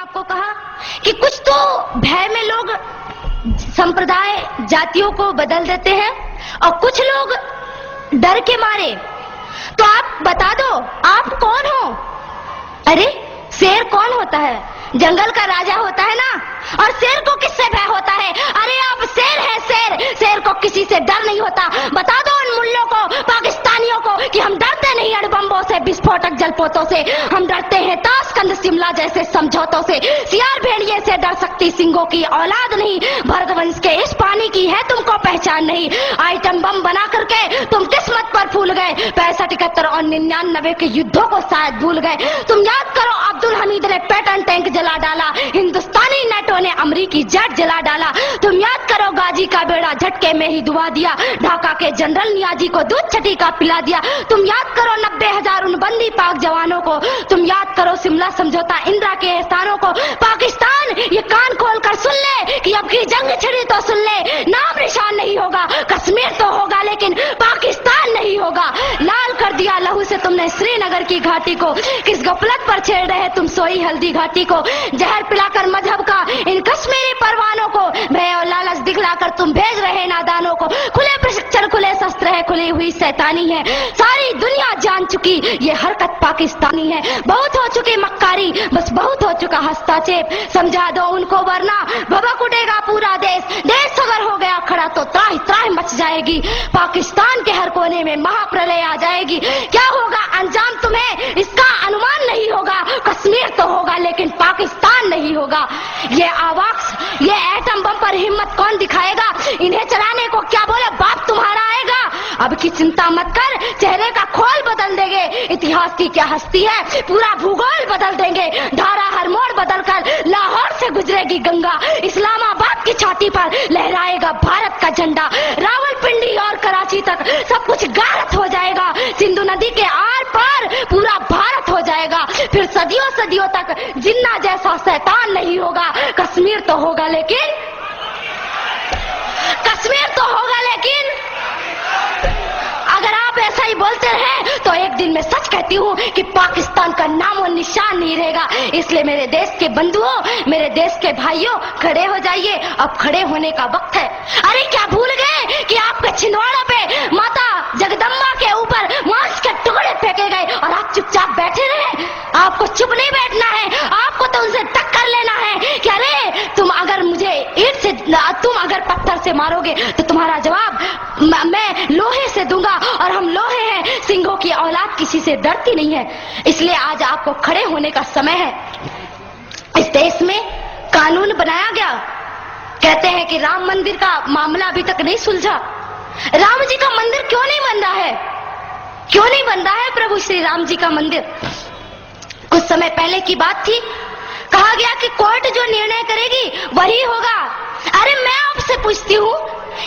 आपको कहा कि कुछ तो भय में लोग संप्रदाय जातियों को बदल देते हैं और कुछ लोग डर के मारे। तो आप बता दो आप कौन हो? अरे शेर कौन होता है? जंगल का राजा होता है ना। और शेर को किससे भय होता है? अरे आप शेर है, शेर। शेर को किसी से डर नहीं होता। बता दो उन मुल्लों को, पाकिस्तानियों को कि हम डरते नहीं अणुबम्बों से, विस्फोटक जलपोतों से। हम डरते हैं ताशकंद शिमला जैसे समझौतों से। सियार भेड़िए से डर सकती सिंगों की औलाद नहीं। भरतवंश के इस पानी की है तुमको पहचान नहीं। आइटम बम बना करके तुम किस्मत पर फूल गए। 65, 71 और 99 के युद्धों को शायद भूल गए। तुम याद करो अब्दुल हमीद ने पैटर्न टैंक जला डाला, हिंदुस्तानी नेटो ने अमरीकी जेट जला डाला। तुम याद करो गाजी का बेड़ा झटके में ही डुबा दिया, ढाका के जनरल नियाजी को दूध छठी का पिला दिया। तुम याद करो 90,000 उन बंदी पाक जवानों को। तुम याद करो शिमला समझौता, इंदिरा के एहसानों को। पाकिस्तान ये कान खोल कर सुन ले कि अब की जंग छिड़ी तो सुन ले, नाम निशान नहीं होगा। कश्मीर तो होगा लेकिन पाकिस्तान नहीं होगा। लाल कर दिया लहू से तुमने श्रीनगर की घाटी को। किस गफलत पर छेड़ रहे तुम सोई हल्दी घाटी को। जहर पिलाकर मजहब का इन कश्मीरी परवानों को, भय और लालच दिखलाकर तुम भेज रहे नादानों को। खुले प्रशिक्षण, खुले शस्त्र है, खुली हुई शैतानी है। सारी दुनिया जान चुकी ये हरकत पाकिस्तानी है। बहुत हो चुकी मक्कारी, बस बहुत हो चुका हस्तक्षेप। समझा दो उनको वरना भभक उठेगा पूरा देश। देश अगर हो गया खड़ा तो त्राहि त्राहि मच जाएगी। पाकिस्तान के हर कोने में महाप्रलय आ जाएगी। क्या होगा अंजाम तुम्हें इसका अनुमान नहीं होगा। कश्मीर तो होगा लेकिन पाकिस्तान नहीं होगा। ये आवाक्स, ये एटम बम पर हिम्मत कौन दिखाएगा? इन्हें चलाने को क्या बोले बाप तुम्हारा आएगा। अब की चिंता मत कर, चेहरे का खोल बदल देंगे। इतिहास की क्या हस्ती है, पूरा भूगोल बदल देंगे। धारा हर मोड़ बदल कर लाहौर से गुजरेगी गंगा। इस्लामाबाद की छाती पर लहराएगा भारत का झंडा। रावलपिंडी और कराची तक सब कुछ गारत हो जाएगा। सिंधु नदी के आर पार पूरा भारत हो जाएगा। फिर सदियों सदियों तक जिन्ना जैसा शैतान नहीं होगा। कश्मीर तो होगा लेकिन, कश्मीर तो होगा लेकिन अगर आप ऐसा ही बोलते रहे तो एक दिन मैं सच कहती हूँ कि पाकिस्तान का नाम और निशान नहीं रहेगा। इसलिए मेरे देश के बंधुओं, मेरे देश के भाइयों, खड़े हो जाइए। अब खड़े होने का वक्त है। अरे क्या भूल गए कि आपके छिंदवाड़ा पे माता जगदम्बा के ऊपर मांस के टुकड़े फेंके गए और आप चुपचाप बैठे रहे? आपको चुप नहीं बैठना है, आपको तो उनसे टक्कर लेना है कि अरे तुम अगर मुझे ईंट से, तुम अगर पत्थर से मारोगे तो तुम्हारा जवाब मैं लोहे से दूंगा। और हम लोहे हैं, सिंहों की औलाद किसी से डरती नहीं है। इसलिए आज आपको खड़े होने का समय है। इस देश में कानून बनाया गया। कहते हैं कि राम मंदिर का मामला अभी तक नहीं सुलझा। राम जी का मंदिर क्यों नहीं बन रहा है? क्यों नहीं बन रहा है प्रभु श्री राम जी का मंदिर? कुछ समय पहले की बात थी, कहा गया कि कोर्ट जो निर्णय करेगी वही होगा। अरे मैं आपसे पूछती हूँ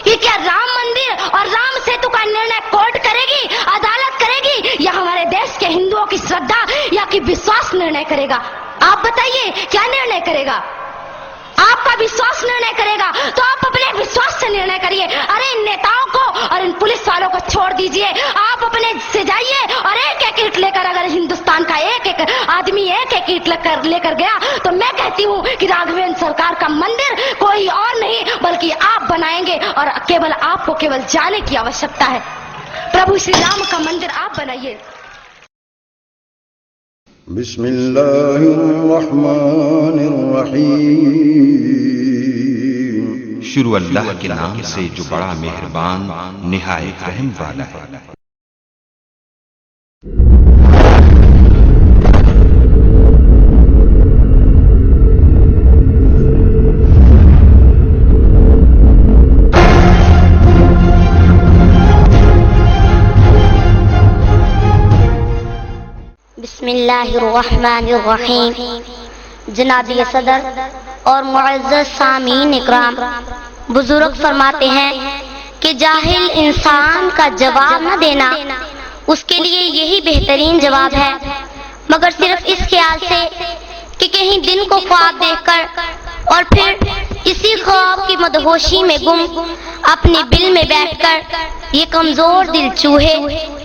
कि क्या राम मंदिर और राम सेतु का निर्णय कोर्ट करेगी, अदालत करेगी, या हमारे देश के हिंदुओं की श्रद्धा या कि विश्वास निर्णय करेगा? आप बताइए क्या निर्णय करेगा? आपका विश्वास निर्णय करेगा तो आप अपने विश्वास से निर्णय करिए। अरे इन नेताओं को और इन पुलिस वालों को छोड़ दीजिए। आप अपने से जाइए और एक एक ईंट लेकर, अगर हिंदुस्तान का एक एक आदमी एक एक ईंट लेकर गया तो मैं कहती हूँ कि राघवेंद्र सरकार का मंदिर कोई और नहीं बल्कि आप बनाएंगे। और केवल आपको केवल जाने की आवश्यकता है। प्रभु श्री राम का मंदिर आप बनाइए। बिस्मिल्लाहिर्रहमानिर्रहीम। शुरू अल्लाह के नाम से जो बड़ा मेहरबान निहायत रहम वाला है। बिस्मिल्लाहिर्रहमानिर्रहीम। जनाबी सदर और मुअज़्ज़ज़ सामीन इकराम, बुजुर्ग फरमाते हैं कि जाहिल इंसान का जवाब न देना उसके लिए यही बेहतरीन जवाब है, मगर सिर्फ इस ख्याल से कि कहीं दिन को ख्वाब देखकर और फिर इसी ख्वाब की मदहोशी में गुम अपने बिल में बैठकर ये कमजोर दिल चूहे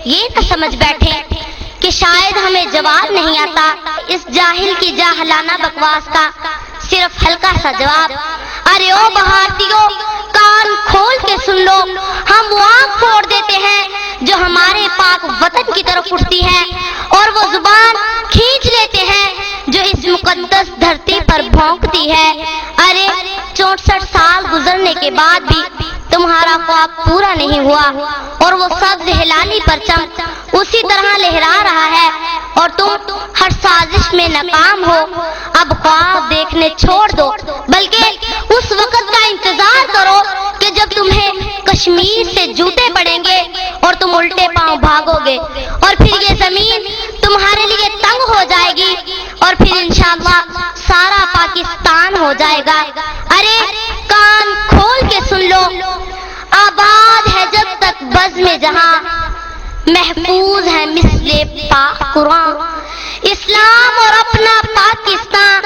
ये न समझ बैठे کہ شاید ہمیں جواب نہیں آتا اس جاہل کی جاہلانہ بکواس کا صرف ہلکا سا جواب۔ ارے او بھارتیوں، کان کھول کے سن لو، ہم وہ آنکھ پھوڑ دیتے ہیں جو ہمارے پاک وطن کی طرف اٹھتی ہے، اور وہ زبان کھینچ لیتے ہیں جو اس مقدس دھرتی پر بھونکتی ہے۔ ارے 64 سال گزرنے کے بعد بھی تمہارا خواب پورا نہیں ہوا، اور وہ سبز ہلالی پرچم اسی طرح لہرا رہا ہے، اور تم ہر سازش میں ناکام ہو۔ اب خواب دیکھنے چھوڑ دو، بلکہ اس وقت کا انتظار کرو کہ جب تمہیں کشمیر سے جوتے پڑیں گے اور تم الٹے پاؤں بھاگو گے، اور پھر یہ زمین تمہارے لیے تنگ ہو جائے گی، اور پھر انشاءاللہ سارا پاکستان ہو جائے گا۔ ارے کان کھول کے سن لو، آباد ہے جب تک بزم جہاں، محفوظ ہے مثل پاک قرآن، اسلام اور اپنا پاکستان،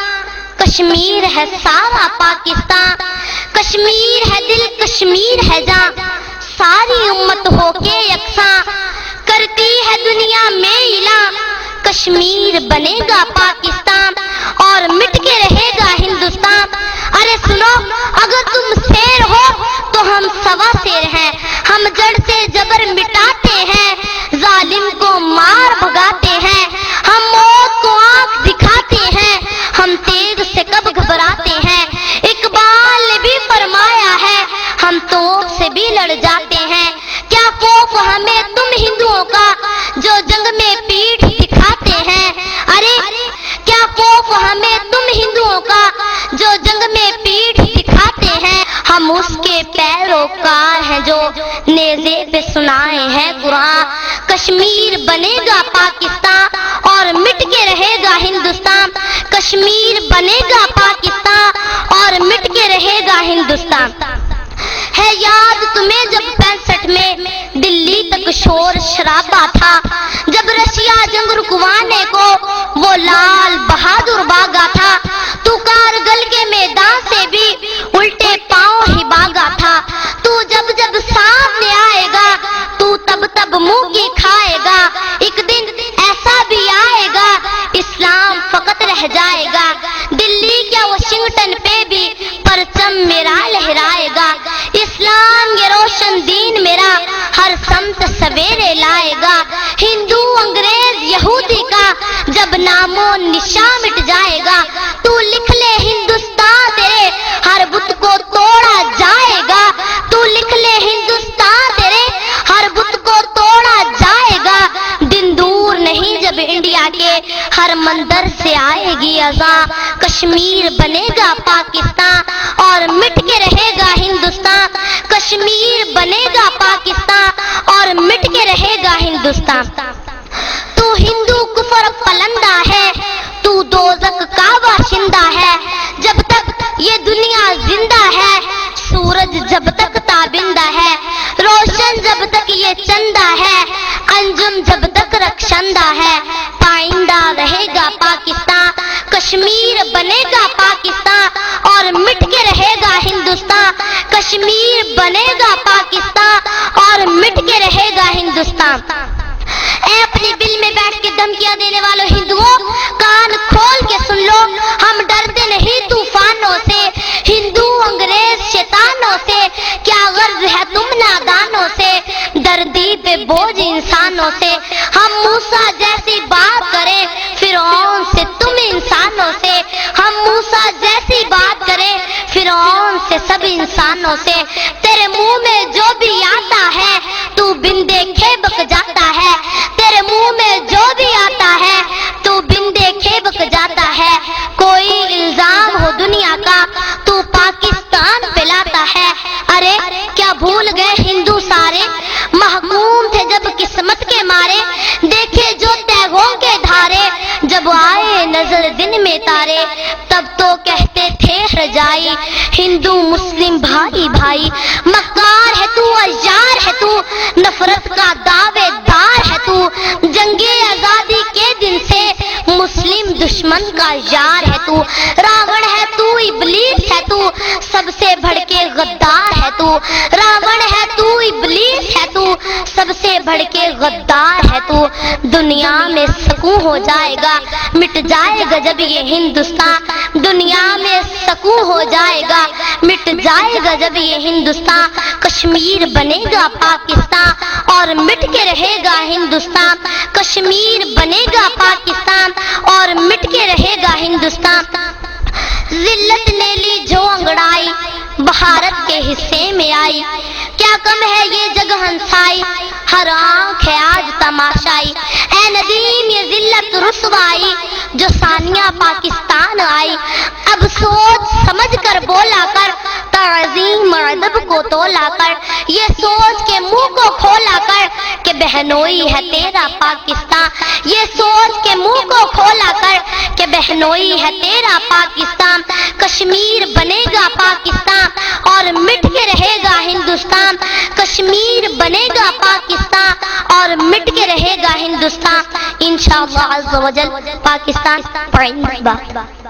کشمیر ہے سارا پاکستان، کشمیر ہے دل، کشمیر ہے جان، ساری امت ہو کے یکساں کرتی ہے دنیا میں اعلان، کشمیر بنے گا پاکستان اور مٹ کے رہے گا ہندوستان۔ ارے سنو، اگر تم شیر ہو تو ہم سوا شیر ہیں، ہم جڑ سے جبر مٹاتے ہیں، ظالم کو مار بھگاتے ہیں، ہم موت کو آنکھ دکھاتے ہیں، ہم تیغ سے کب گھبراتے ہیں، اقبال نے بھی فرمایا ہے ہم توپ سے بھی لڑ جاتے ہیں۔ کیا خوف ہمیں تم ہندوؤں کا جو جنگ میں پیٹھ دکھاتے ہیں، ارے کیا خوف ہمیں تم ہندوؤں کا جو جنگ میں پیٹھ دکھاتے ہیں، ہم اس کے پیروکار ہیں جو نیزے پہ سنائے ہیں قرآن، کشمیر بنے گا پاکستان اور مٹ کے رہے گا ہندوستان، کشمیر بنے گا پاکستان اور مٹ کے رہے گا ہندوستان۔ ہے یاد تمہیں جب 65 میں دلی تک شور شرابہ تھا، جب رشیا جنگ رکوانے کو وہ لال بہادر بھاگا تھا، تو کارگل کے میدان سے بھی الٹے پاؤں ہی بھاگا تھا، تو جب جب سامنے آئے گا تو تب تب منہ کی کھائے گا، ایک دن ایسا بھی آئے گا اسلام فقط رہ جائے گا، دلی کیا واشنگٹن پہ بھی پرچم میرا لہرائے گا، اسلام یہ روشن دین میرا ہر سمت سویرے لائے گا، ہندو انگریز یہودی کا جب نام و نشان مٹ جائے گا، تو لکھ لے ہندوستان تیرے ہر بت کو توڑا جائے گا، تو لکھ لے ہندوستان تیرے ہر بت کو توڑا جائے گا، دن دور نہیں جب انڈیا کے ہر مندر سے آئے گی اذان، کشمیر بنے گا پاکستان اور مٹ کے رہے گا ہندوستان، کشمیر بنے گا پاکستان اور مٹ کے رہے گا ہندوستان۔ تو ہندو کفر پلندہ ہے، تو دوزخ کا باشندہ ہے، جب تک یہ دنیا زندہ ہے، سورج جب تک تابندہ ہے، روشن جب تک یہ چندہ ہے، انجم جب تک رخشندہ ہے، پائندہ رہے گا پاکستان، کشمیر بنے گا پاکستان اور مٹ کے رہے گا ہندوستان، کشمیر بنے گا پاکستان اور مٹ کے رہے گا ہندوستان۔ اے اپنے دل میں بیٹھ کے دھمکیاں دینے والوں ہندوؤں، کان کھول کے سن لو، ہم ڈرتے نہیں طوفانوں سے، ہندو انگریز شیطانوں سے، کیا غرض ہے تم نادانوں سے، دردی پہ بوجھ انسانوں سے، ہم موسیٰ جیسی بات کریں فرعون سے تم انسانوں سے، ہم موسیٰ جیسی بات کریں فرعون سے سب انسانوں سے، تیرے منہ میں جو بھی آتا ہے تو بن دیکھے بک جاتا ہے، تیرے منہ میں جو بھی آتا ہے تو بن دیکھے بک جاتا ہے، کوئی الزام ہو دنیا کا تو پاکستان پہ لاتا ہے، ارے کیا بھول گئے ہندو سارے محکوم تھے جب قسمت کے مارے، دیکھے جو تیغوں کے دھارے، جب آئے نظر دن میں تارے، تب تو کہتے تھے رجائی ہندو مسلم بھائی بھائی، مکار ہے تو عیار ہے تو نفرت کا دعوے دار ہے تو، جنگ آزادی کے دن سے مسلم دشمن کا یار ہے تو، راون ہے تو، ابلیس ہے تو، سب سے بڑھ کے غدار ہے تو، راون ہے تو، ابلیس ہے تو، سب سے بڑھ کے غدار ہے تو، دنیا میں سکون ہو جائے گا، مٹ جائے گا جب یہ ہندوستان، دنیا میں سکون ہو جائے گا، مٹ جائے گا جب یہ ہندوستان، کشمیر بنے گا پاکستان اور مٹ کے رہے گا ہندوستان، کشمیر بنے گا پاکستان اور مٹ کے رہے گا ہندوستان۔ ذلت نے لی جو انگڑائی بھارت کے حصے میں آئی، کیا کم ہے یہ جگ ہنسائی، ہر آنکھ ہے آج تماشائی، اے ندیم یہ ذلت رسوائی جو ثانیہ پاکستان آئی، اب سوچ سمجھ کر بولا کر، تعظیم ادب کو تولا کر، یہ سوچ کے منہ کو کھولا کر کہ بہنوئی ہے تیرا پاکستان، یہ سوچ کے منہ کو کھولا کر کہ بہنوئی ہے تیرا پاکستان، کشمیر بنے گا پاکستان اور مٹ کے رہے گا ہندوستان، کشمیر بنے گا پاکستان اور مٹ کے رہے گا ہندوستان، انشاءاللہ عز و جل پاکستان پائیں گے۔